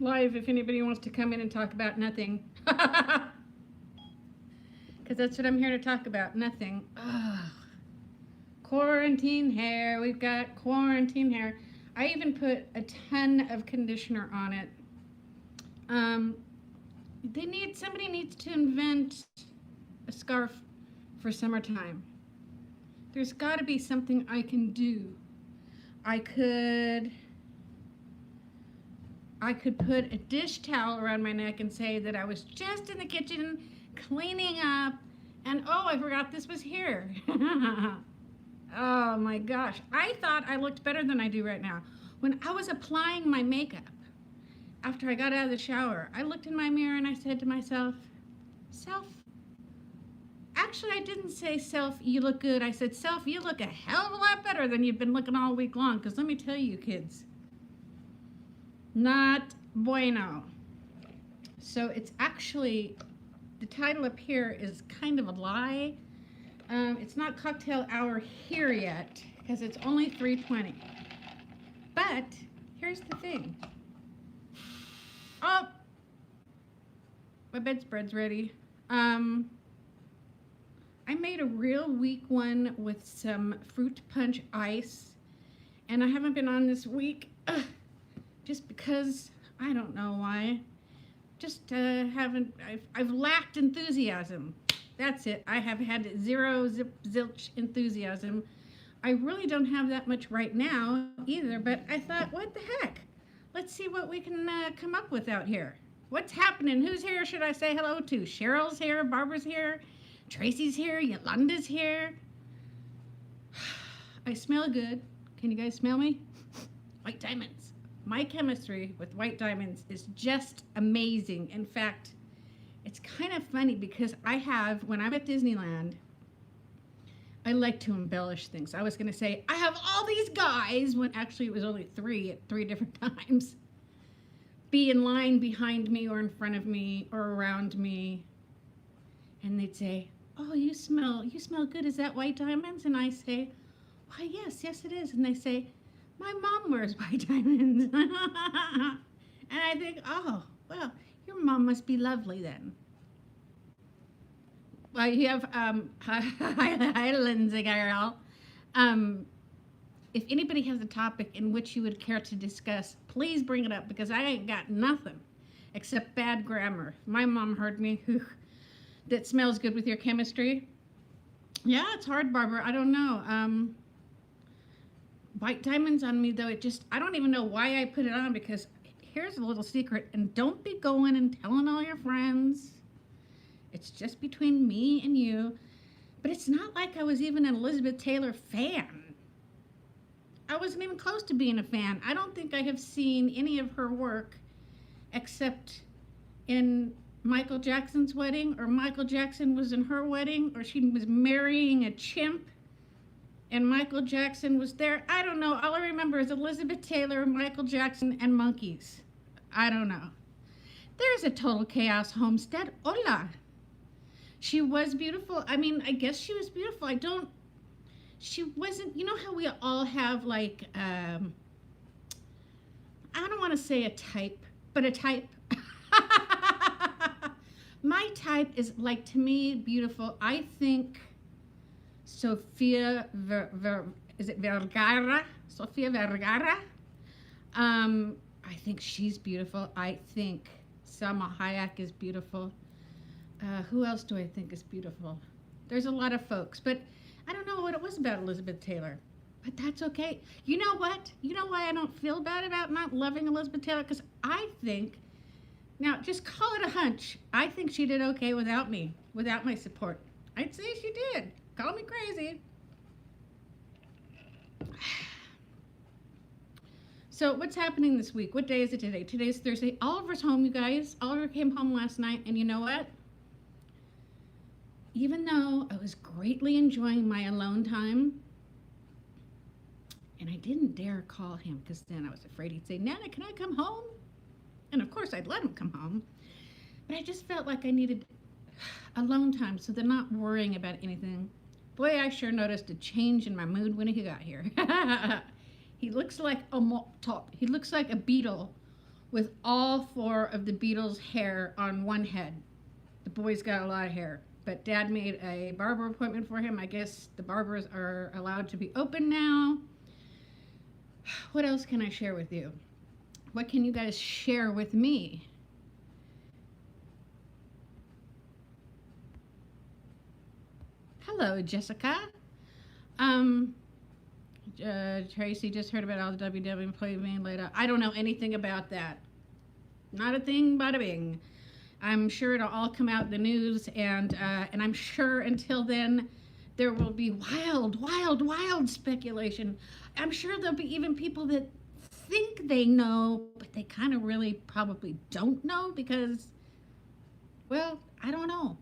live if anybody wants to come in and talk about nothing. Because that's what I'm here to talk about, nothing. Ugh. Quarantine hair. We've got quarantine hair. I even put a ton of conditioner on it. Somebody needs to invent a scarf for summertime. There's got to be something I can do. I could put a dish towel around my neck and say that I was just in the kitchen cleaning up, and oh, I forgot this was here. Oh my gosh, I thought I looked better than I do right now. When I was applying my makeup after I got out of the shower, I looked in my mirror and I said to myself, self, actually I didn't say self, you look good. I said, self, you look a hell of a lot better than you've been looking all week long. Because let me tell you, kids, not bueno. So it's actually, the title up here is kind of a lie. It's not cocktail hour here yet because it's only 3:20. But here's the thing. Oh, my bedspread's ready. I made a real weak one with some fruit punch ice, and I haven't been on this week just because I don't know why. Just I've lacked enthusiasm. That's it. I have had zero zilch enthusiasm. I really don't have that much right now either, but I thought, what the heck? Let's see what we can come up with out here. What's happening? Who's here should I say hello to? Cheryl's here, Barbara's here, Tracy's here, Yolanda's here. I smell good. Can you guys smell me? White diamonds. My chemistry with white diamonds is just amazing. In fact, it's kind of funny because when I'm at Disneyland, I like to embellish things. I was going to say, I have all these guys, when actually it was only 3 at 3 different times, be in line behind me or in front of me or around me. And they'd say, oh, you smell good. Is that white diamonds? And I say, why, yes it is. And they say, my mom wears white diamonds. And I think, oh, well, your mom must be lovely then. Well, you have, hi, Lindsay girl. If anybody has a topic in which you would care to discuss, please bring it up because I ain't got nothing except bad grammar. My mom heard me. That smells good with your chemistry. Yeah, it's hard, Barbara. I don't know. White diamonds on me, though, I don't even know why I put it on because here's a little secret, and don't be going and telling all your friends. It's just between me and you. But it's not like I was even an Elizabeth Taylor fan. I wasn't even close to being a fan. I don't think I have seen any of her work except in Michael Jackson's wedding, or Michael Jackson was in her wedding, or she was marrying a chimp and Michael Jackson was there. I don't know. All I remember is Elizabeth Taylor, Michael Jackson, and monkeys. I don't know. There's a total chaos homestead. Hola. She was beautiful. I mean, I guess she was beautiful. She wasn't, you know how we all have like, I don't want to say a type, but a type. My type is, like, to me, beautiful. I think Sofia Vergara? Sofia Vergara? I think she's beautiful. I think Salma Hayek is beautiful. Who else do I think is beautiful? There's a lot of folks, but I don't know what it was about Elizabeth Taylor. But that's okay. You know what? You know why I don't feel bad about not loving Elizabeth Taylor? Because I think, now just call it a hunch, I think she did okay without me, without my support. I'd say she did. Call me crazy. So what's happening this week? What day is it today? Today's Thursday. Oliver's home, you guys. Oliver came home last night, and you know what? Even though I was greatly enjoying my alone time, and I didn't dare call him because then I was afraid he'd say, Nana, can I come home? And of course I'd let him come home. But I just felt like I needed alone time so they're not worrying about anything. Boy, I sure noticed a change in my mood when he got here. He looks like a mop top. He looks like a beetle with all four of the Beatles' hair on one head. The boy's got a lot of hair. But Dad made a barber appointment for him. I guess the barbers are allowed to be open now. What else can I share with you? What can you guys share with me? Hello, Jessica. Tracy just heard about all the WW employees being laid off. I don't know anything about that. Not a thing, bada bing. I'm sure it'll all come out in the news, and I'm sure until then there will be wild speculation. I'm sure there'll be even people that think they know, but they kind of really probably don't know because, well, I don't know.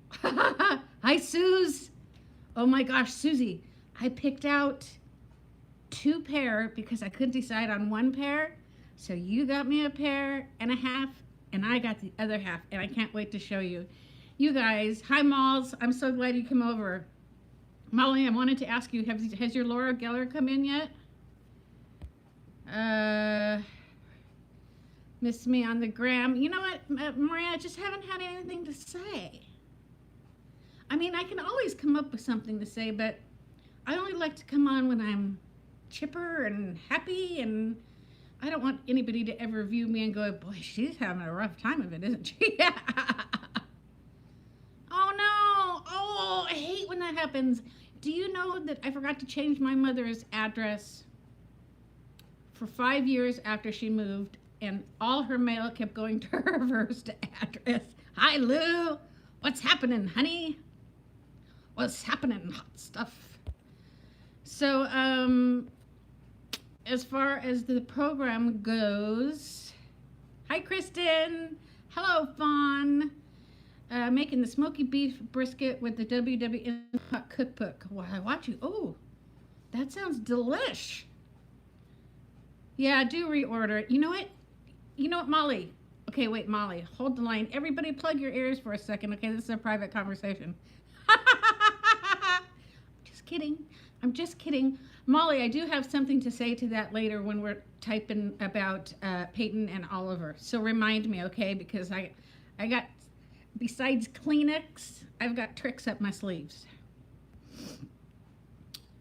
Hi, Suze. Oh my gosh, Susie, I picked out 2 pair because I couldn't decide on 1 pair. So you got me a pair and a half, and I got the other half, and I can't wait to show you. You guys, hi Malls, I'm so glad you came over. Molly, I wanted to ask you, has your Laura Geller come in yet? Miss me on the gram. You know what, Maria, I just haven't had anything to say. I mean, I can always come up with something to say, but I only like to come on when I'm chipper and happy, and I don't want anybody to ever view me and go, boy, she's having a rough time of it, isn't she? Oh no, oh, I hate when that happens. Do you know that I forgot to change my mother's address for 5 years after she moved, and all her mail kept going to her first address? Hi Lou, what's happening, honey? What's happening, hot stuff? So, as far as the program goes, hi Kristen, hello Fawn, making the smoky beef brisket with the WW cookbook. While I watch you, oh, that sounds delish. Yeah, do reorder it. You know what, Molly? Okay, wait, Molly, hold the line. Everybody plug your ears for a second, okay? This is a private conversation. I'm just kidding. Molly, I do have something to say to that later when we're typing about Peyton and Oliver. So remind me, okay? Because I got, besides Kleenex, I've got tricks up my sleeves.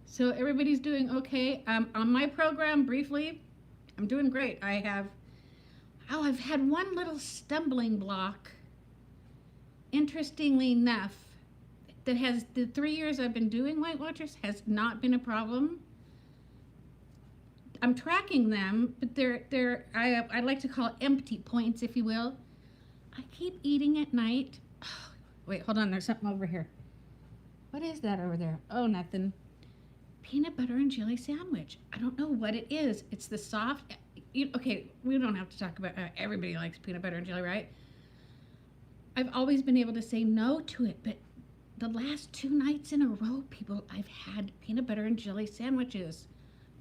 So everybody's doing okay. On my program, briefly, I'm doing great. I've had one little stumbling block, interestingly enough, that has, the 3 years I've been doing Weight Watchers has not been a problem. I'm tracking them, but I like to call empty points, if you will. I keep eating at night. Oh, wait, hold on, there's something over here. What is that over there? Oh, nothing. Peanut butter and jelly sandwich. I don't know what it is. It's the soft, okay, we don't have to talk about, everybody likes peanut butter and jelly, right? I've always been able to say no to it, but the last 2 nights in a row, people, I've had peanut butter and jelly sandwiches.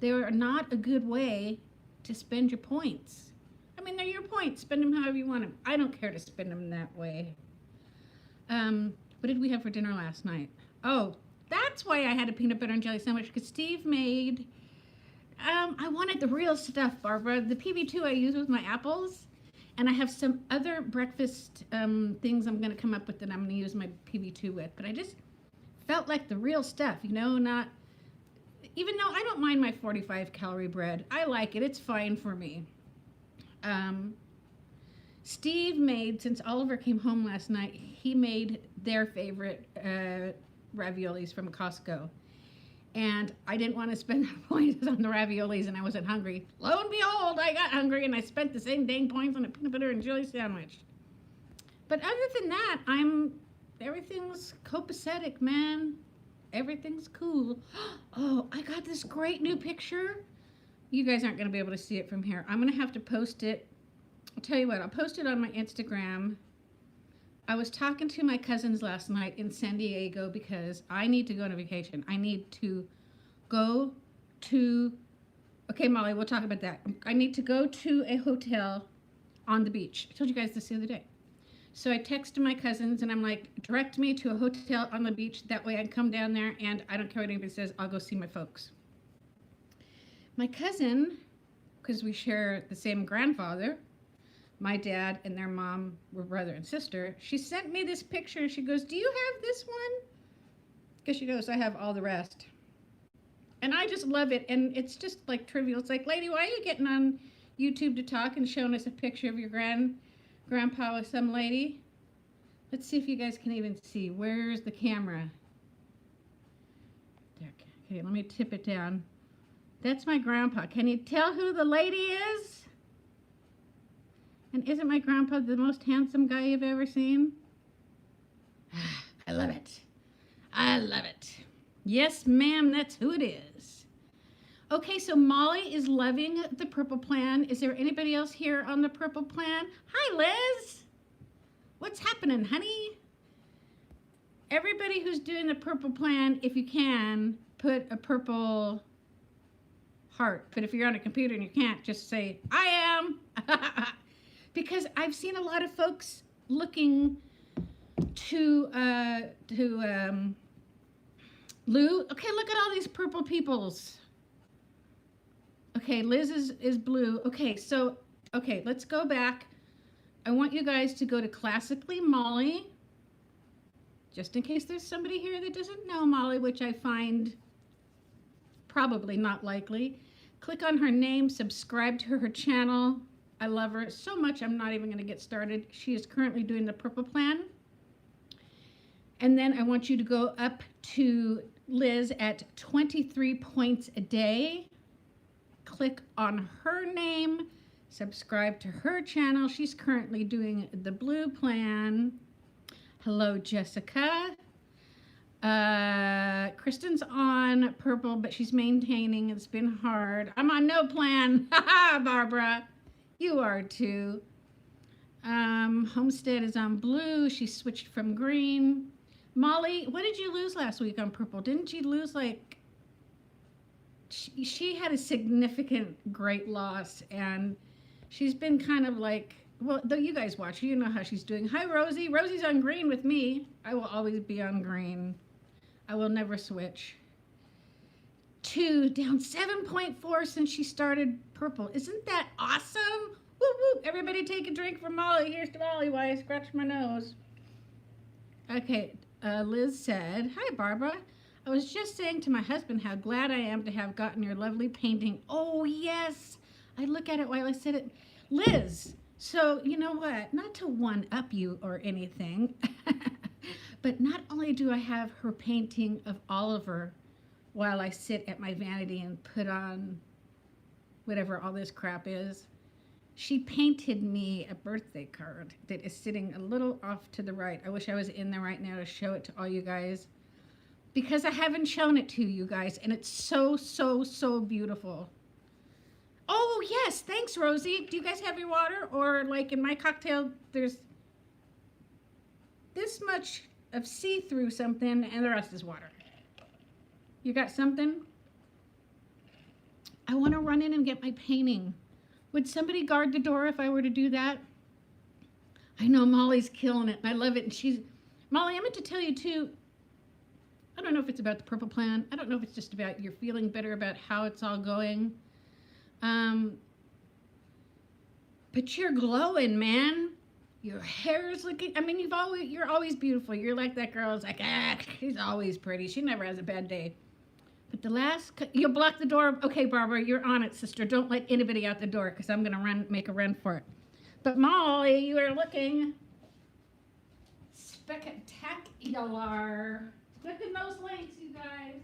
They are not a good way to spend your points. I mean, they're your points. Spend them however you want them. I don't care to spend them that way. What did we have for dinner last night? Oh, that's why I had a peanut butter and jelly sandwich, because Steve made, I wanted the real stuff, Barbara. The PB2 I use with my apples. And I have some other breakfast things I'm going to come up with that I'm going to use my PB2 with. But I just felt like the real stuff, not, even though I don't mind my 45 calorie bread. I like it. It's fine for me. Steve made, since Oliver came home last night, he made their favorite raviolis from Costco. And I didn't want to spend the points on the raviolis, and I wasn't hungry. Lo and behold, I got hungry, and I spent the same dang points on a peanut butter and jelly sandwich. But other than that, everything's copacetic, man. Everything's cool. Oh, I got this great new picture. You guys aren't going to be able to see it from here. I'm going to have to post it. I'll tell you what, I'll post it on my Instagram. I was talking to my cousins last night in San Diego because I need to go on a vacation. I need to go to, okay, Molly, we'll talk about that. I need to go to a hotel on the beach. I told you guys this the other day. So I texted my cousins and I'm like, direct me to a hotel on the beach. That way I can come down there and I don't care what anybody says, I'll go see my folks. My cousin, because we share the same grandfather, My dad and their mom were brother and sister. She sent me this picture. She goes, "Do you have this one?" Because she goes, "I have all the rest." And I just love it. And it's just like trivial. It's like, lady, why are you getting on YouTube to talk and showing us a picture of your grandpa with some lady? Let's see if you guys can even see. Where's the camera? There. Okay, let me tip it down. That's my grandpa. Can you tell who the lady is? And isn't my grandpa the most handsome guy you've ever seen? I love it. I love it. Yes, ma'am, that's who it is. Okay, so Molly is loving the purple plan. Is there anybody else here on the purple plan? Hi, Liz. What's happening, honey? Everybody who's doing the purple plan, if you can, put a purple heart. But if you're on a computer and you can't, just say, I am. Because I've seen a lot of folks looking to Lou. Okay, look at all these purple peoples. Okay, Liz is blue. Okay, so, okay, let's go back. I want you guys to go to Classically Molly, just in case there's somebody here that doesn't know Molly, which I find probably not likely. Click on her name, subscribe to her channel. I love her so much, I'm not even going to get started. She is currently doing the purple plan. And then I want you to go up to Liz at 23 points a day. Click on her name, subscribe to her channel. She's currently doing the blue plan. Hello, Jessica. Kristen's on purple, but she's maintaining. It's been hard. I'm on no plan. Haha, Barbara. You are too. Homestead is on blue. She switched from green. Molly, what did you lose last week on purple? Didn't you lose like... She had a significant great loss, and she's been kind of like, well, though you guys watch, you know how she's doing. Hi, Rosie. Rosie's on green with me. I will always be on green. I will never switch. 2, down 7.4 since she started purple. Isn't that awesome? Woo woo. Everybody take a drink from Molly. Here's to Molly while I scratch my nose. Okay, Liz said, hi, Barbara. I was just saying to my husband how glad I am to have gotten your lovely painting. Oh, yes. I look at it while I said it. Liz, so you know what? Not to one-up you or anything, but not only do I have her painting of Oliver while I sit at my vanity and put on whatever all this crap is, she painted me a birthday card that is sitting a little off to the right. I wish I was in there right now to show it to all you guys, because I haven't shown it to you guys, and it's so, so, so beautiful. Oh, yes, thanks, Rosie. Do you guys have your water? Or like in my cocktail, there's this much of see-through something, and the rest is water. You got something? I want to run in and get my painting. Would somebody guard the door if I were to do that? I know Molly's killing it, and I love it. And she's... Molly, I meant to tell you, too, I don't know if it's about the purple plan. I don't know if it's just about you're feeling better about how it's all going. But you're glowing, man. Your hair is looking, I mean, you're always beautiful. You're like that girl who's like, she's always pretty. She never has a bad day. But the last, you'll block the door. Okay, Barbara, you're on it, sister. Don't let anybody out the door, because I'm going to make a run for it. But Molly, you are looking spectacular. Look at those links, you guys.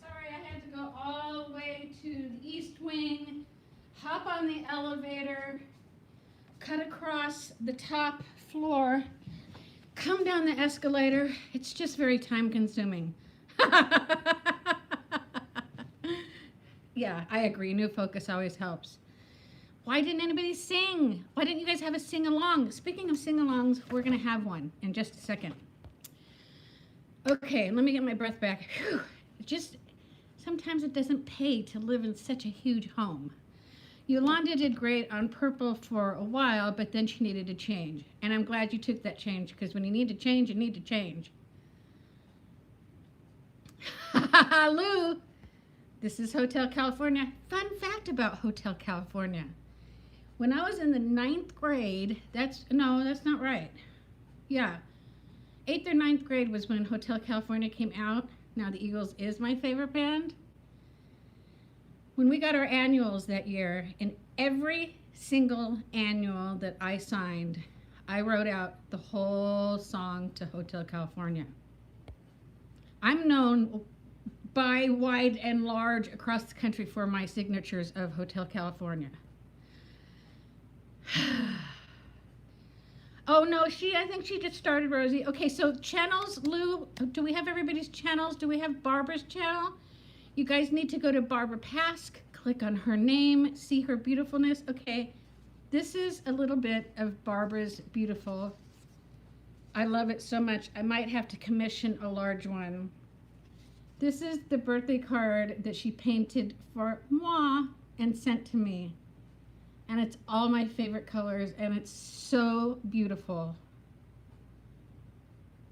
Sorry, I had to go all the way to the East Wing, hop on the elevator, cut across the top floor, come down the escalator. It's just very time consuming. Yeah, I agree. New focus always helps. Why didn't anybody sing? Why didn't you guys have a sing-along? Speaking of sing-alongs, we're going to have one in just a second. Okay, let me get my breath back. Whew. Just sometimes it doesn't pay to live in such a huge home. Yolanda did great on purple for a while, but then she needed to change. And I'm glad you took that change, because when you need to change, you need to change. Lou, this is Hotel California. Fun fact about Hotel California. When I was in the 9th grade, that's not right. Yeah, 8th or 9th grade was when Hotel California came out. Now the Eagles is my favorite band. When we got our annuals that year, in every single annual that I signed, I wrote out the whole song to Hotel California. I'm known by wide and large across the country for my signatures of Hotel California. Oh no, I think she just started, Rosie. Okay, so channels, Lou, do we have everybody's channels? Do we have Barbara's channel? You guys need to go to Barbara Pask, click on her name, see her beautifulness. Okay, this is a little bit of Barbara's beautiful. I love it so much. I might have to commission a large one. This is the birthday card that she painted for moi and sent to me. And it's all my favorite colors, and it's so beautiful.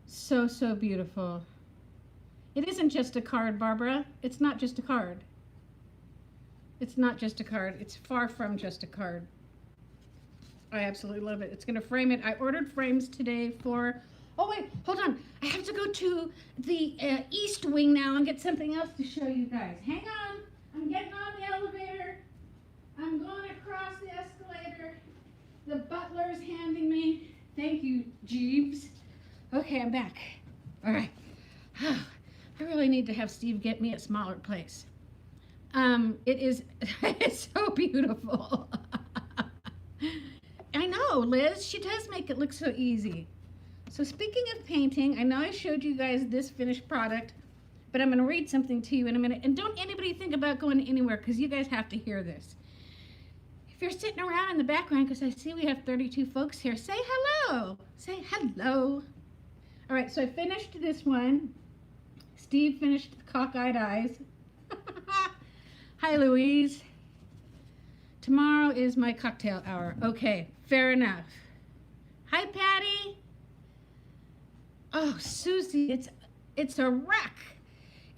So, so beautiful. It isn't just a card, Barbara. It's not just a card. It's not just a card. It's far from just a card. I absolutely love it. It's going to frame it. I ordered frames today for... Oh, wait. Hold on. I have to go to the East Wing now and get something else to show you guys. Hang on. I'm getting on the elevator. I'm going across the escalator. The butler's handing me. Thank you, Jeeves. Okay, I'm back. All right. I really need to have Steve get me a smaller place. It's so beautiful. I know, Liz, she does make it look so easy. So speaking of painting, I know I showed you guys this finished product, but I'm gonna read something to you in a minute. And don't anybody think about going anywhere, because you guys have to hear this. If you're sitting around in the background, because I see we have 32 folks here, say hello. Say hello. All right, so I finished this one. Steve finished the cockeyed eyes. Hi, Louise. Tomorrow is my cocktail hour. Okay, fair enough. Hi, Patty. Oh, Susie, it's a wreck.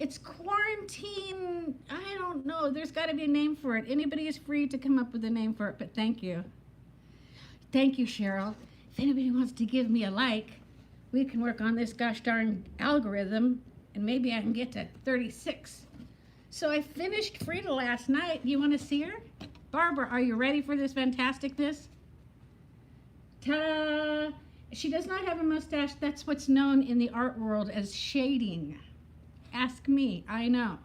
It's quarantine. I don't know. There's got to be a name for it. Anybody is free to come up with a name for it, but thank you. Thank you, Cheryl. If anybody wants to give me a like, we can work on this gosh darn algorithm, and maybe I can get to 36. So I finished Frida last night. You want to see her? Barbara, are you ready for this fantasticness? Ta-da! She does not have a mustache. That's what's known in the art world as shading. Ask me. I know.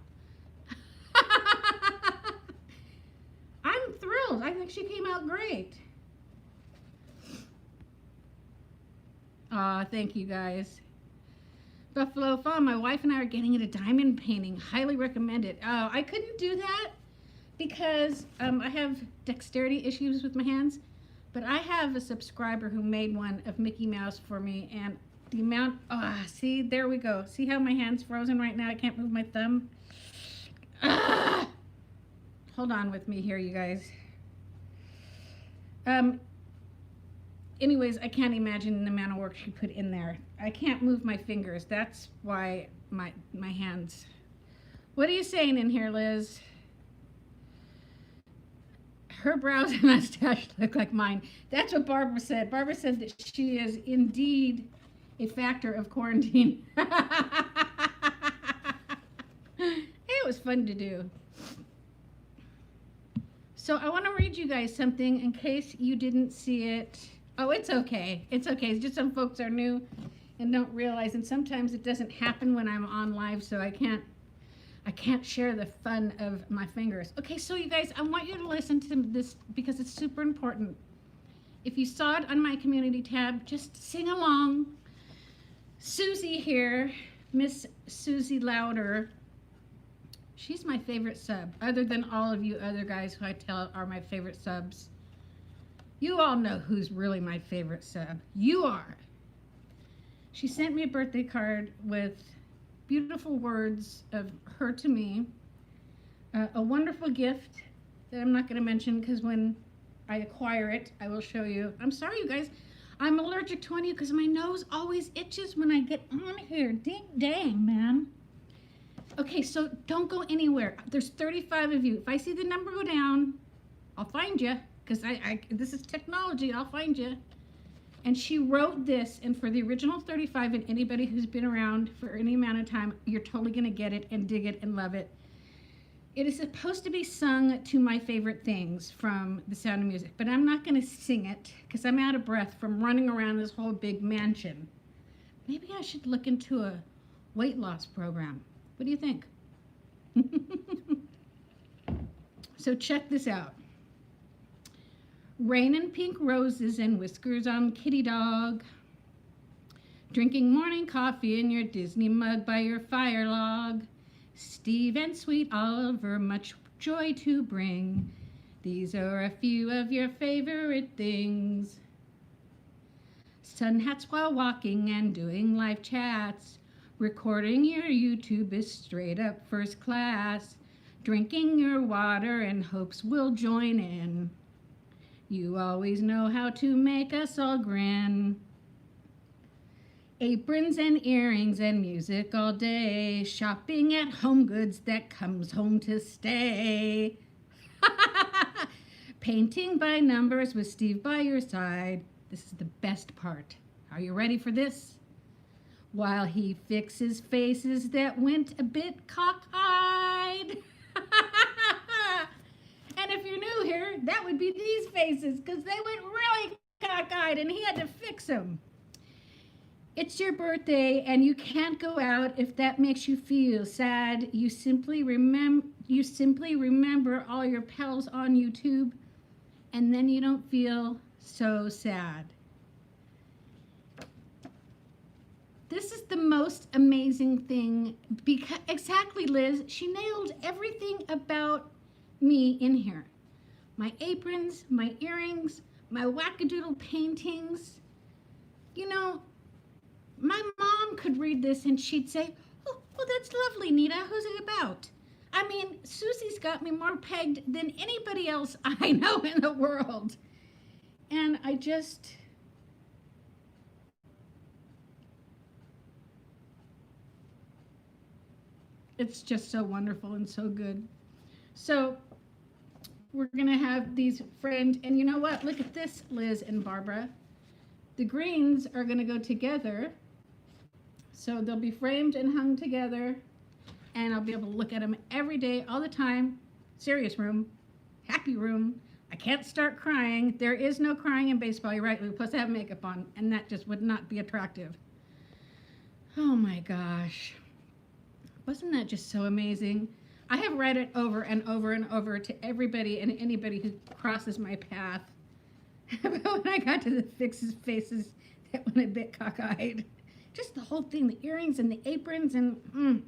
I'm thrilled. I think she came out great. Aw, thank you guys. Buffalo Farm, my wife and I are getting into diamond painting. Highly recommend it. Oh, I couldn't do that because I have dexterity issues with my hands, but I have a subscriber who made one of Mickey Mouse for me, and the amount, see, there we go. See how my hand's frozen right now? I can't move my thumb. Hold on with me here, you guys. Anyways, I can't imagine the amount of work she put in there. I can't move my fingers. That's why my hands. What are you saying in here, Liz? Her brows and mustache look like mine. That's what Barbara said. Barbara said that she is indeed a factor of quarantine. It was fun to do. So I want to read you guys something in case you didn't see it. Oh, it's okay. It's okay. It's just some folks are new and don't realize, and sometimes it doesn't happen when I'm on live, so I can't share the fun of my fingers. Okay, so you guys, I want you to listen to this because it's super important. If you saw it on my community tab, just sing along. Susie here, Miss Susie Louder, she's my favorite sub, other than all of you other guys who I tell are my favorite subs. You all know who's really my favorite sub. You are. She sent me a birthday card with beautiful words of her to me, a wonderful gift, that I'm not going to mention because when I acquire it, I will show you. I'm sorry, you guys. I'm allergic to onion because my nose always itches when I get on here. Dang, man. Okay, so don't go anywhere. There's 35 of you. If I see the number go down, I'll find you because this is technology. I'll find you. And she wrote this, and for the original 35 and anybody who's been around for any amount of time, you're totally going to get it and dig it and love it. It is supposed to be sung to my favorite things from The Sound of Music, but I'm not going to sing it because I'm out of breath from running around this whole big mansion. Maybe I should look into a weight loss program. What do you think? So check this out. Rain and pink roses and whiskers on kitty dog. Drinking morning coffee in your Disney mug by your fire log. Steve and sweet Oliver, much joy to bring. These are a few of your favorite things. Sun hats while walking and doing live chats. Recording your YouTube is straight up first class. Drinking your water and hopes we'll join in. You always know how to make us all grin. Aprons and earrings and music all day. Shopping at Home Goods that comes home to stay. Painting by numbers with Steve by your side. This is the best part. Are you ready for this? While he fixes faces that went a bit cockeyed. And if you're new here, that would be these faces because they went really cockeyed and he had to fix them. It's your birthday and you can't go out if that makes you feel sad. You simply remember all your pals on YouTube and then you don't feel so sad. This is the most amazing thing because exactly, Liz, she nailed everything about me in here. My aprons, my earrings, my wackadoodle paintings. You know, my mom could read this and she'd say, oh, that's lovely, Nita. Who's it about? I mean, Susie's got me more pegged than anybody else I know in the world. And it's just so wonderful and so good. So we're going to have these framed. And you know what? Look at this, Liz and Barbara. The greens are going to go together. So they'll be framed and hung together. And I'll be able to look at them every day, all the time. Serious room. Happy room. I can't start crying. There is no crying in baseball. You're right, Lou. Plus I have makeup on. And that just would not be attractive. Oh my gosh. Wasn't that just so amazing? I have read it over and over and over to everybody and anybody who crosses my path. About when I got to the fixes faces that went a bit cockeyed. Just the whole thing, the earrings and the aprons and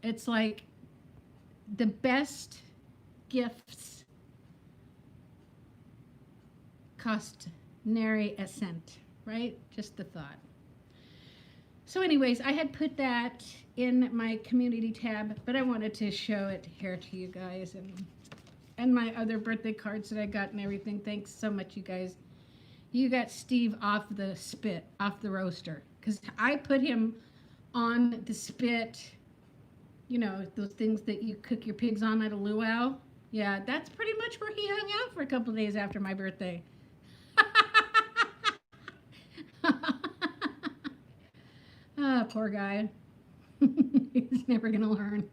it's like the best gifts cost nary a cent, right? Just the thought. So anyways, I had put that in my community tab, but I wanted to show it here to you guys and my other birthday cards that I got and everything. Thanks so much, you guys. You got Steve off the spit, off the roaster, because I put him on the spit, you know, those things that you cook your pigs on at a luau. Yeah, that's pretty much where he hung out for a couple of days after my birthday. Ah, poor guy. He's never going to learn.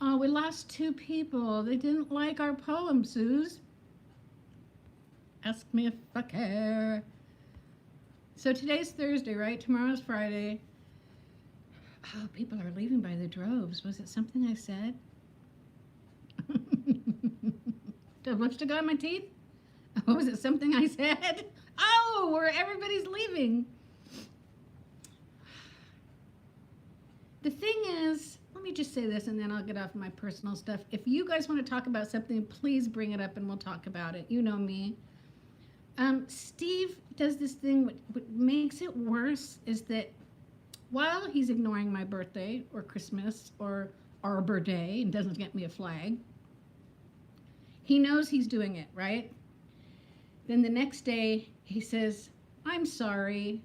Oh, we lost 2 people. They didn't like our poem, Suze. Ask me if I care. So today's Thursday, right? Tomorrow's Friday. Oh, people are leaving by the droves. Was it something I said? Do I have lipstick on my teeth? Oh, was it something I said? Oh, where everybody's leaving. The thing is, let me just say this and then I'll get off my personal stuff. If you guys want to talk about something, please bring it up and we'll talk about it. You know me. Steve does this thing. What makes it worse is that while he's ignoring my birthday or Christmas or Arbor Day and doesn't get me a flag. He knows he's doing it, right? Then the next day he says, I'm sorry,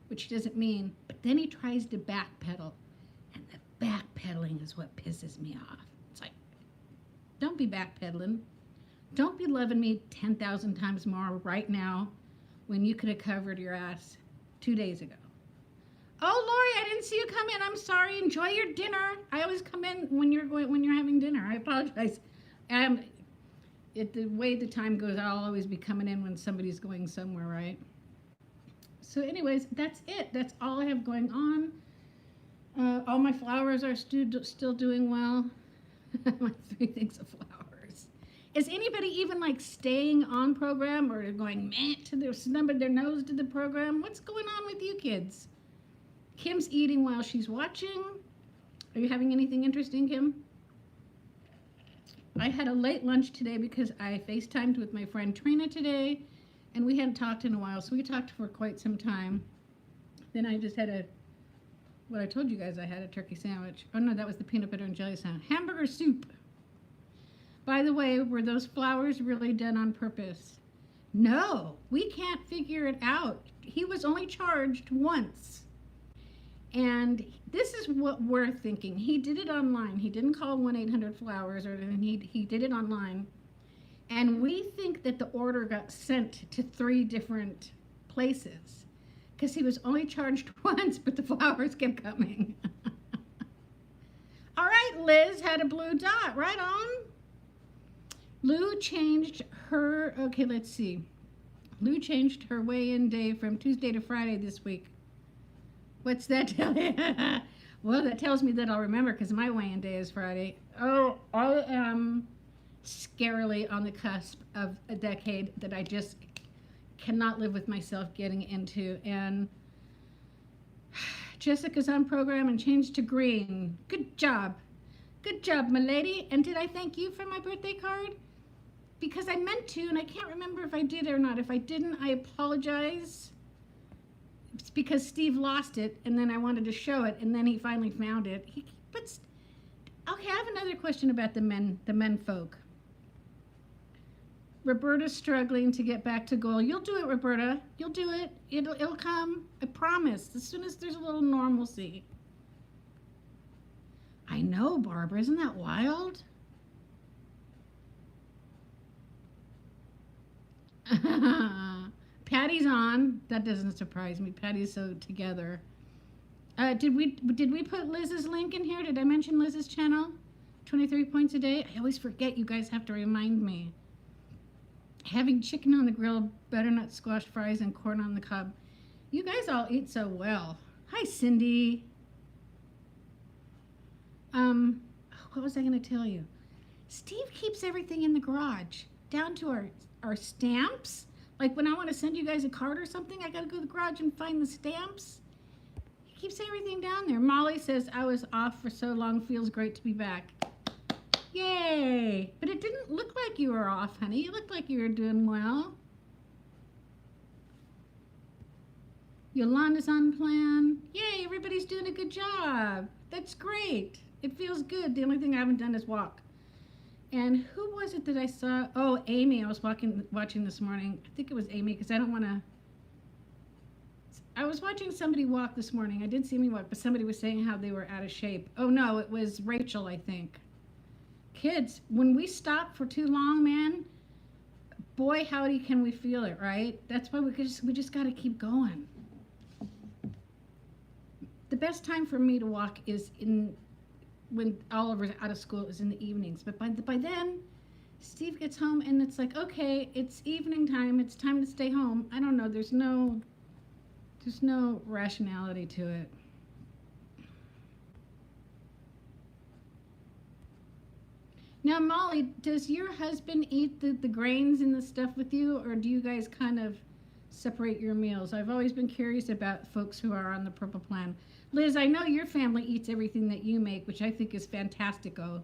which he doesn't mean, but then he tries to backpedal. And the backpedaling is what pisses me off. It's like, don't be backpedaling. Don't be loving me 10,000 times more right now when you could have covered your ass 2 days ago. Oh, Lori, I didn't see you come in. I'm sorry. Enjoy your dinner. I always come in when you're having dinner. I apologize. The way the time goes, I'll always be coming in when somebody's going somewhere, right? So anyways, that's it. That's all I have going on. All my flowers are still doing well. My 3 things of flowers. Is anybody even like staying on program or going meh to their snubbing their nose to the program? What's going on with you kids? Kim's eating while she's watching. Are you having anything interesting, Kim? I had a late lunch today because I FaceTimed with my friend Trina today, and we hadn't talked in a while, so we talked for quite some time. Then I just had what I told you guys, I had a turkey sandwich. Oh no, that was the peanut butter and jelly sandwich. Hamburger soup. By the way, were those flowers really done on purpose? No, we can't figure it out. He was only charged once. And this is what we're thinking. He did it online. He didn't call 1-800-Flowers or anything. He did it online. And we think that the order got sent to 3 different places because he was only charged once, but the flowers kept coming. All right, Liz had a blue dot. Right on. Lou changed her, okay, let's see. Lou changed her weigh-in day from Tuesday to Friday this week. What's that tell you? Well, that tells me that I'll remember because my weigh-in day is Friday. Oh, I am scarily on the cusp of a decade that I just cannot live with myself getting into. And Jessica's on program and changed to green. Good job. Good job, my lady. And did I thank you for my birthday card? Because I meant to, and I can't remember if I did or not. If I didn't, I apologize. It's because Steve lost it, and then I wanted to show it, and then he finally found it. Okay, I have another question about the men folk. Roberta's struggling to get back to goal. You'll do it, Roberta. You'll do it. It'll come. I promise. As soon as there's a little normalcy. I know, Barbara. Isn't that wild? Patty's on. That doesn't surprise me. Patty's so together. Did we put Liz's link in here? Did I mention Liz's channel? 23 points a day. I always forget. You guys have to remind me. Having chicken on the grill, butternut squash fries, and corn on the cob. You guys all eat so well. Hi, Cindy. What was I going to tell you? Steve keeps everything in the garage, down to our stamps. Like when I want to send you guys a card or something, I got to go to the garage and find the stamps. He keeps everything down there. Molly says, I was off for so long, feels great to be back. Yay! But it didn't look like you were off, honey. You looked like you were doing well. Yolanda's on plan. Yay, everybody's doing a good job. That's great. It feels good. The only thing I haven't done is walk. And who was it that I saw? Oh, Amy. I was watching this morning. I think it was Amy because I don't want to. I was watching somebody walk this morning. I did see me walk, but somebody was saying how they were out of shape. Oh, no, it was Rachel, I think. Kids, when we stop for too long, man, boy, howdy, can we feel it, right? That's why we just got to keep going. The best time for me to walk is when Oliver's out of school is in the evenings. But by then, Steve gets home and it's like, okay, it's evening time. It's time to stay home. I don't know. There's no rationality to it. Now, Molly, does your husband eat the grains and the stuff with you, or do you guys kind of separate your meals? I've always been curious about folks who are on the Purple Plan. Liz, I know your family eats everything that you make, which I think is fantastico.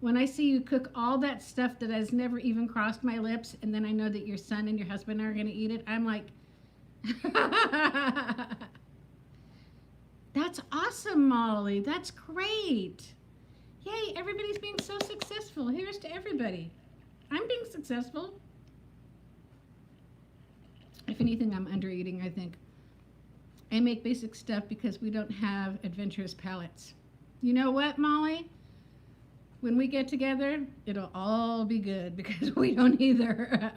When I see you cook all that stuff that has never even crossed my lips, and then I know that your son and your husband are going to eat it, I'm like, that That's awesome, Molly. That's great. Yay, everybody's being so successful. Here's to everybody. I'm being successful. If anything, I'm under eating, I think. I make basic stuff because we don't have adventurous palates. You know what, Molly? When we get together, it'll all be good because we don't either.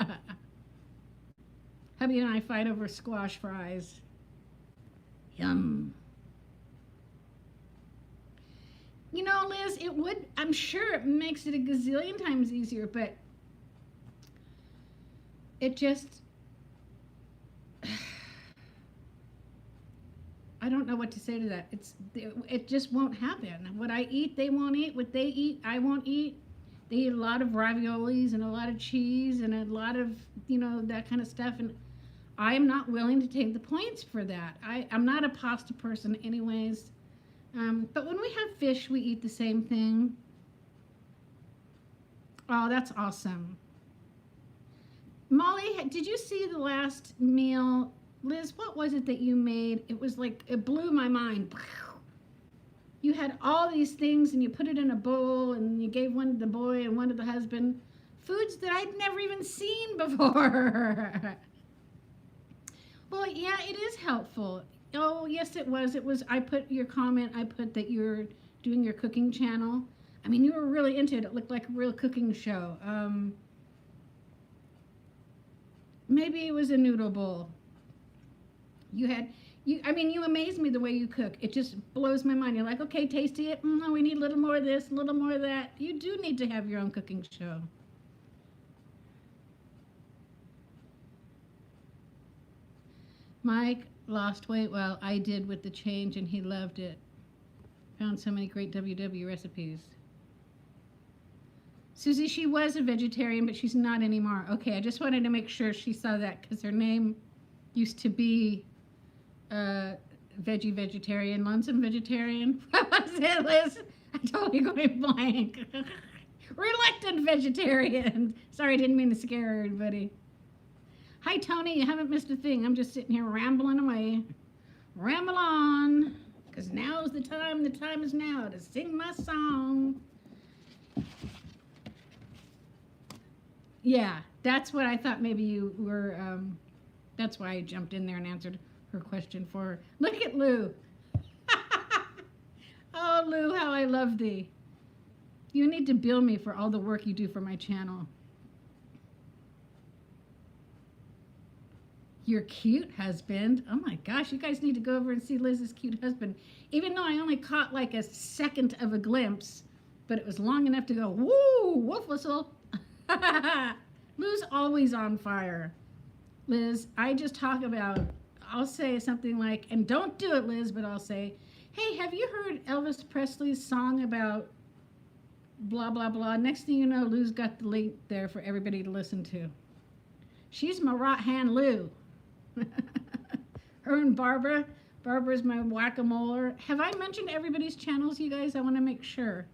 Hubby and I fight over squash fries. Yum. You know, Liz, it would, I'm sure it makes it a gazillion times easier, but it just, I don't know what to say to that. It just won't happen. What I eat, they won't eat. What they eat, I won't eat. They eat a lot of raviolis and a lot of cheese and a lot of, you know, that kind of stuff. And I am not willing to take the points for that. I'm not a pasta person anyways. But when we have fish, we eat the same thing. Oh, that's awesome. Molly, did you see the last meal? Liz, what was it that you made? It was like, it blew my mind. You had all these things and you put it in a bowl and you gave one to the boy and one to the husband. Foods that I'd never even seen before. Well, yeah, it is helpful. Oh, yes, it was. I put your comment, I put that you're doing your cooking channel. I mean, you were really into it. It looked like a real cooking show. Maybe it was a noodle bowl. I mean, you amaze me the way you cook. It just blows my mind. You're like, okay, tasty it. We need a little more of this, a little more of that. You do need to have your own cooking show. Mike lost weight. Well, I did with the change, and he loved it. Found so many great WW recipes. Susie, she was a vegetarian, but she's not anymore. Okay, I just wanted to make sure she saw that because her name used to be vegetarian, lonesome vegetarian. What was it, Liz? I'm totally going blank. Reluctant vegetarian. Sorry, I didn't mean to scare everybody. Hi, Tony. You haven't missed a thing. I'm just sitting here rambling away. Ramble on, because now's the time. The time is now to sing my song. Yeah, that's what I thought maybe you were, that's why I jumped in there and answered her question for her. Look at Lou. Oh, Lou, how I love thee. You need to bill me for all the work you do for my channel. Your cute husband. Oh my gosh, you guys need to go over and see Liz's cute husband. Even though I only caught like a second of a glimpse, but it was long enough to go, woo, wolf whistle. Lou's always on fire. Liz, I just talk about, I'll say something like, and don't do it, Liz, but I'll say, hey, have you heard Elvis Presley's song about blah, blah, blah? Next thing you know, Lou's got the link there for everybody to listen to. She's my right hand Lou. Her and Barbara. Barbara's my whack-a-moler. Have I mentioned everybody's channels, you guys? I want to make sure.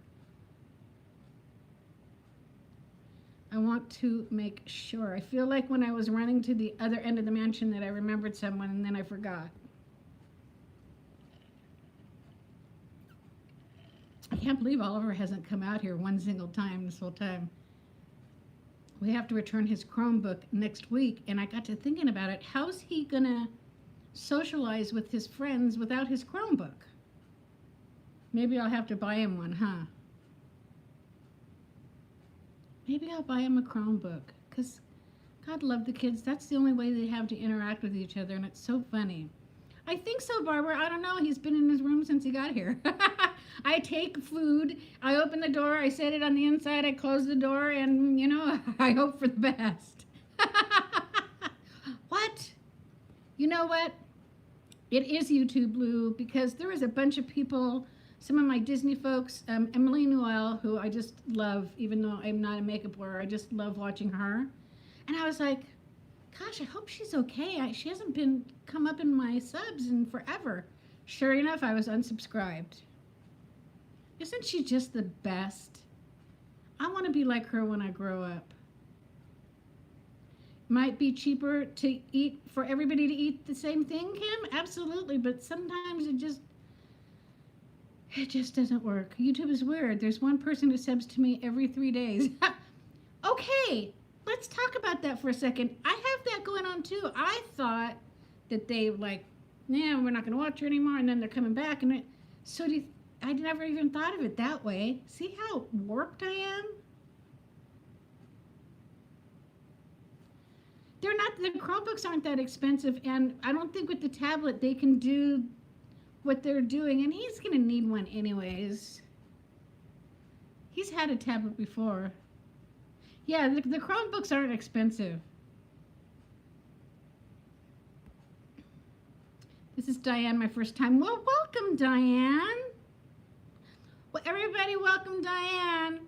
I want to make sure. I feel like when I was running to the other end of the mansion that I remembered someone and then I forgot. I can't believe Oliver hasn't come out here one single time this whole time. We have to return his Chromebook next week, and I got to thinking about it. How's he gonna socialize with his friends without his Chromebook? Maybe I'll have to buy him one, huh? Maybe I'll buy him a Chromebook, because God love the kids. That's the only way they have to interact with each other, and it's so funny. I think so, Barbara. I don't know. He's been in his room since he got here. I take food, I open the door, I set it on the inside, I close the door, and, you know, I hope for the best. What? You know what? It is YouTube, Lou, because there is a bunch of people, some of my Disney folks, Emily Noel, who I just love, even though I'm not a makeup wearer, I just love watching her. And I was like, gosh, I hope she's okay. She hasn't come up in my subs in forever. Sure enough, I was unsubscribed. Isn't she just the best? I want to be like her when I grow up. Might be cheaper to eat, for everybody to eat the same thing, Kim? Absolutely, but sometimes it just, It just doesn't work. YouTube is weird. There's one person who subs to me every 3 days. Okay, let's talk about that for a second. I have that going on too. I thought that they like, yeah, we're not going to watch her anymore, and then they're coming back. And I never even thought of it that way. See how warped I am? The Chromebooks aren't that expensive, and I don't think with the tablet they can do what they're doing, and he's going to need one anyways. He's had a tablet before. Yeah, the Chromebooks aren't expensive. This is Diane, my first time. Well, welcome, Diane. Well, everybody, welcome, Diane.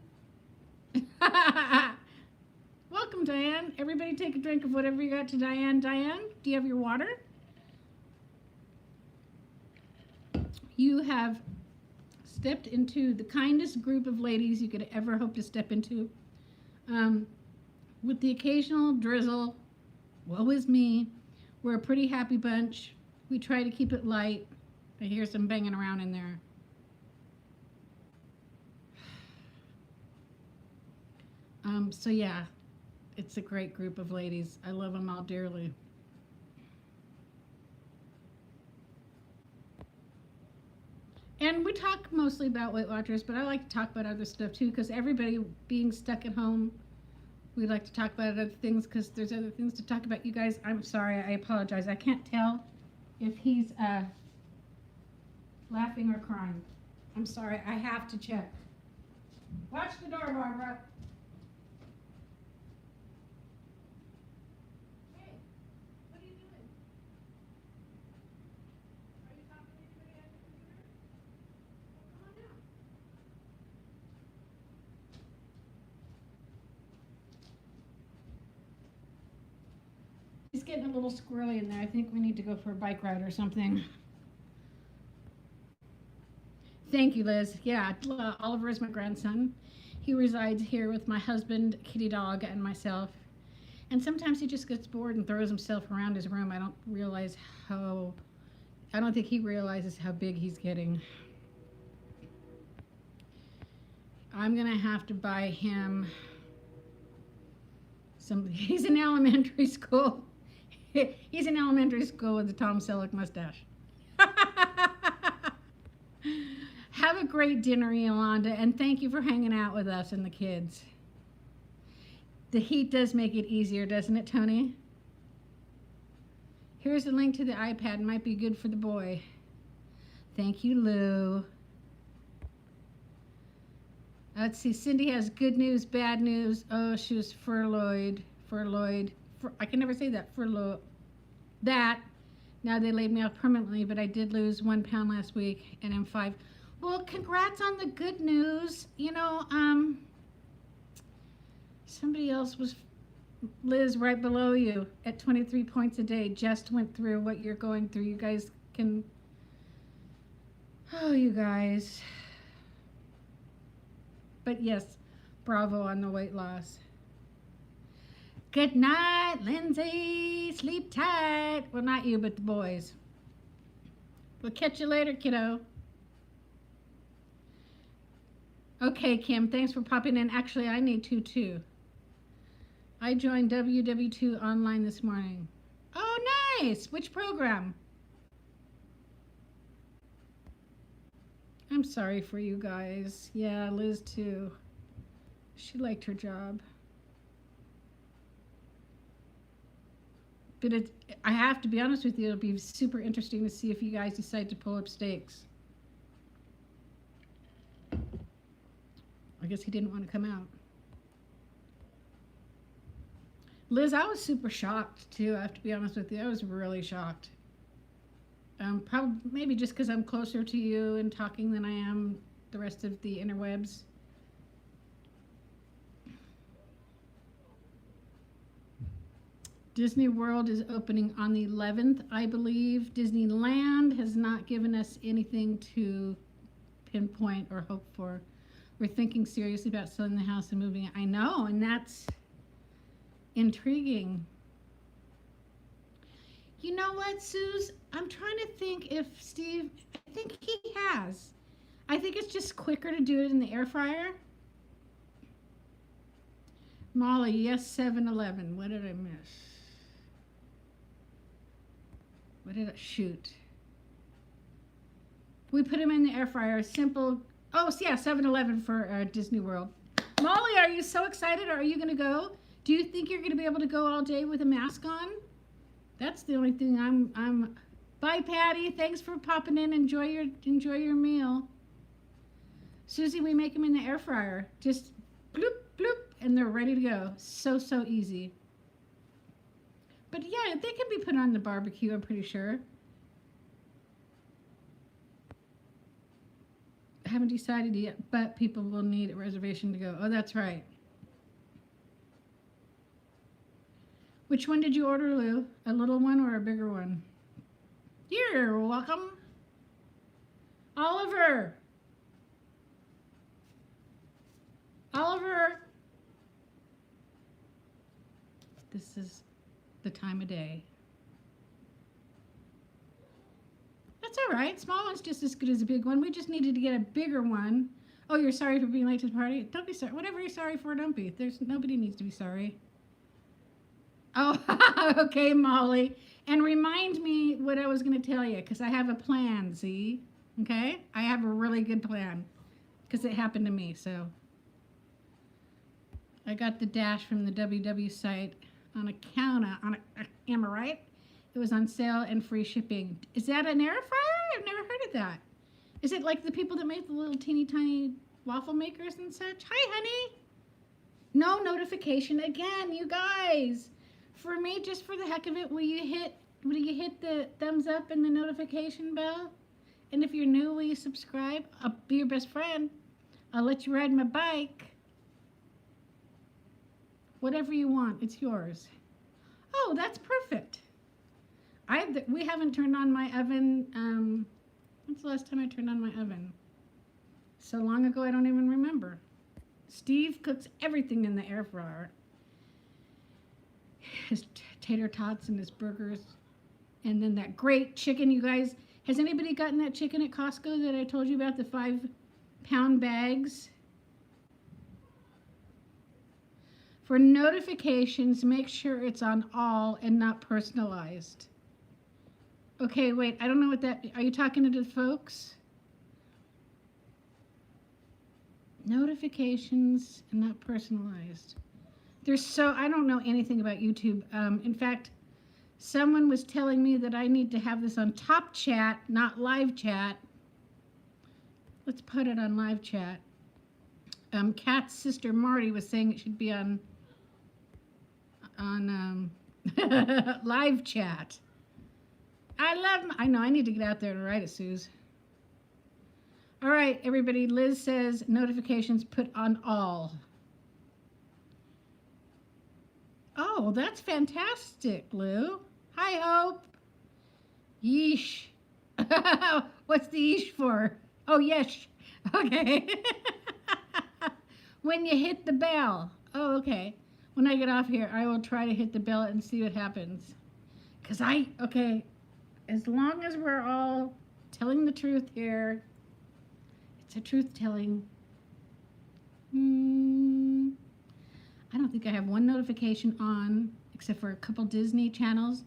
Welcome, Diane. Everybody take a drink of whatever you got to Diane. Diane, do you have your water? You have stepped into the kindest group of ladies you could ever hope to step into. With the occasional drizzle, woe is me. We're a pretty happy bunch. We try to keep it light. I hear some banging around in there. So yeah, it's a great group of ladies. I love them all dearly. And we talk mostly about Weight Watchers, but I like to talk about other stuff too, because everybody being stuck at home, we like to talk about other things because there's other things to talk about. You guys, I'm sorry, I apologize. I can't tell if he's laughing or crying. I'm sorry, I have to check. Watch the door, Barbara. Hey, what are you doing? Are you talking to anybody at the computer? Well, come on down. He's getting a little squirrely in there. I think we need to go for a bike ride or something. Thank you, Liz. Yeah, Oliver is my grandson. He resides here with my husband, kitty dog, and myself. And sometimes he just gets bored and throws himself around his room. I don't think he realizes how big he's getting. I'm gonna have to buy him he's in elementary school. He's in elementary school with the Tom Selleck mustache. Have a great dinner, Yolanda, and thank you for hanging out with us and the kids. The heat does make it easier, doesn't it, Tony? Here's a link to the iPad. It might be good for the boy. Thank you, Lou. Let's see. Cindy has good news, bad news. Oh, she was furloughed. I can never say that. Furloughed. Now they laid me off permanently, but I did lose 1 pound last week, and I'm 5. Well, congrats on the good news. You know, somebody else was, Liz, right below you at 23 points a day, just went through what you're going through. You guys can, oh, you guys. But yes, bravo on the weight loss. Good night, Lindsay. Sleep tight. Well, not you, but the boys. We'll catch you later, kiddo. Okay, Kim, thanks for popping in. Actually, I need to, too. I joined WW2 online this morning. Oh, nice. Which program? I'm sorry for you guys. Yeah, Liz, too. She liked her job. But I have to be honest with you, it'll be super interesting to see if you guys decide to pull up stakes. I guess he didn't want to come out. Liz, I was super shocked too. I have to be honest with you. I was really shocked. Probably maybe just because I'm closer to you and talking than I am the rest of the interwebs. Disney World is opening on the 11th, I believe. Disneyland has not given us anything to pinpoint or hope for. We're thinking seriously about selling the house and moving it. I know, and that's intriguing. You know what, Suze? I'm trying to think if Steve, I think he has. I think it's just quicker to do it in the air fryer. Molly, yes, 7-Eleven. What did I miss? What did I shoot? We put them in the air fryer. Simple. Oh, yeah, 7-Eleven for Disney World. Molly, are you so excited? Are you going to go? Do you think you're going to be able to go all day with a mask on? That's the only thing I'm. Bye, Patty. Thanks for popping in. Enjoy your meal. Susie, we make them in the air fryer. Just bloop, bloop, and they're ready to go. So easy. But yeah, they can be put on the barbecue, I'm pretty sure. I haven't decided yet, but people will need a reservation to go. Oh, that's right. Which one did you order, Lou? A little one or a bigger one? You're welcome. Oliver. Oliver. This is the time of day. That's all right. Small one's just as good as a big one. We just needed to get a bigger one. Oh, you're sorry for being late to the party? Don't be sorry. Whatever you're sorry for, don't be. Nobody needs to be sorry. Oh, okay, Molly. And remind me what I was going to tell you, because I have a plan, see? Okay? I have a really good plan, because it happened to me, so. I got the dash from the WW site on a counter, am I right? It was on sale and free shipping. Is that an air fryer? I've never heard of that. Is it like the people that make the little teeny tiny waffle makers and such? Hi, honey. No notification again, you guys. For me, just for the heck of it, will you hit the thumbs up and the notification bell? And if you're new, will you subscribe? I'll be your best friend. I'll let you ride my bike. Whatever you want, it's yours. Oh, that's perfect. We haven't turned on my oven. When's the last time I turned on my oven? So long ago, I don't even remember. Steve cooks everything in the air fryer. His tater tots and his burgers. And then that great chicken, you guys. Has anybody gotten that chicken at Costco that I told you about, the 5-pound bags? For notifications, make sure it's on all and not personalized. Okay, wait, I don't know what that, are you talking to the folks? Notifications and not personalized. I don't know anything about YouTube. In fact, someone was telling me that I need to have this on top chat, not live chat. Let's put it on live chat. Kat's sister Marty was saying it should be on live chat. I know, I need to get out there and write it, Suze. All right, everybody, Liz says notifications put on all. Oh, that's fantastic, Lou. Hi, Hope. Yeesh. What's the yeesh for? Oh, yes. Okay. When you hit the bell. Oh, okay. When I get off here, I will try to hit the bell and see what happens. Because okay, as long as we're all telling the truth here, it's a truth-telling. I don't think I have one notification on, except for a couple Disney channels,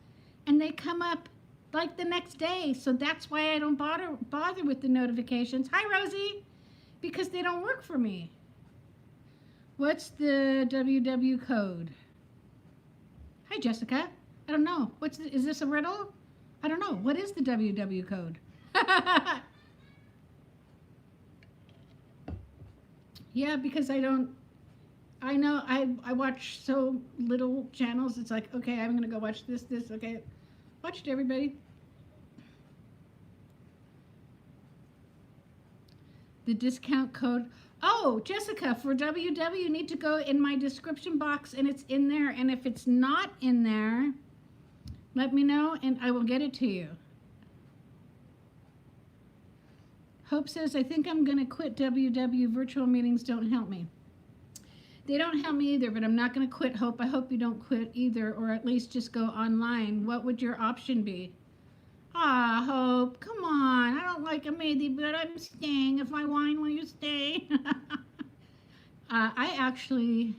and they come up like the next day. So that's why I don't bother with the notifications. Hi, Rosie, because they don't work for me. What's the WW code? Hi, Jessica. I don't know. Is this a riddle? I don't know. What is the WW code? Yeah, because I know I watch so little channels. It's like, okay, I'm going to go watch this. Okay. Watch it, everybody. The discount code. Oh, Jessica, for WW, you need to go in my description box, and it's in there. And if it's not in there, let me know, and I will get it to you. Hope says, I think I'm going to quit WW. Virtual meetings don't help me. They don't help me either, but I'm not going to quit, Hope. I hope you don't quit either, or at least just go online. What would your option be? Ah, Hope, come on. I don't like a matey, but I'm staying. If I whine, will you stay? I actually,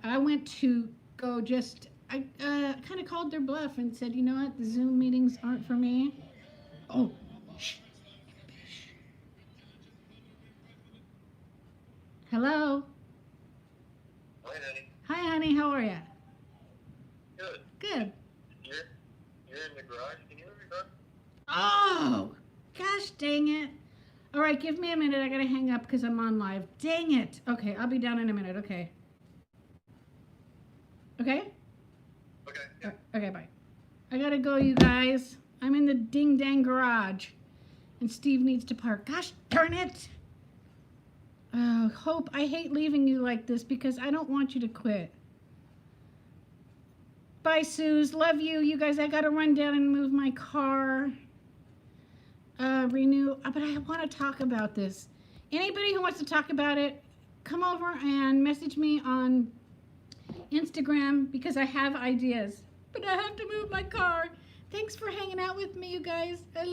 I went to go just, I kind of called their bluff and said, you know what, the Zoom meetings aren't for me. Oh, shh. Hello. Hi, honey. Hi, honey. How are you? Good. Good. You're in the garage. Can you hear me, bud? Oh, gosh dang it. All right, give me a minute. I got to hang up because I'm on live. Dang it. Okay, I'll be down in a minute. Okay. Okay? Okay. Yeah. Okay, bye. I got to go, you guys. I'm in the ding-dang garage. And Steve needs to park. Gosh darn it. Oh, Hope, I hate leaving you like this because I don't want you to quit. Bye, Suze. Love you. You guys, I got to run down and move my car. Renew. But I want to talk about this. Anybody who wants to talk about it, come over and message me on Instagram because I have ideas. But I have to move my car. Thanks for hanging out with me, you guys.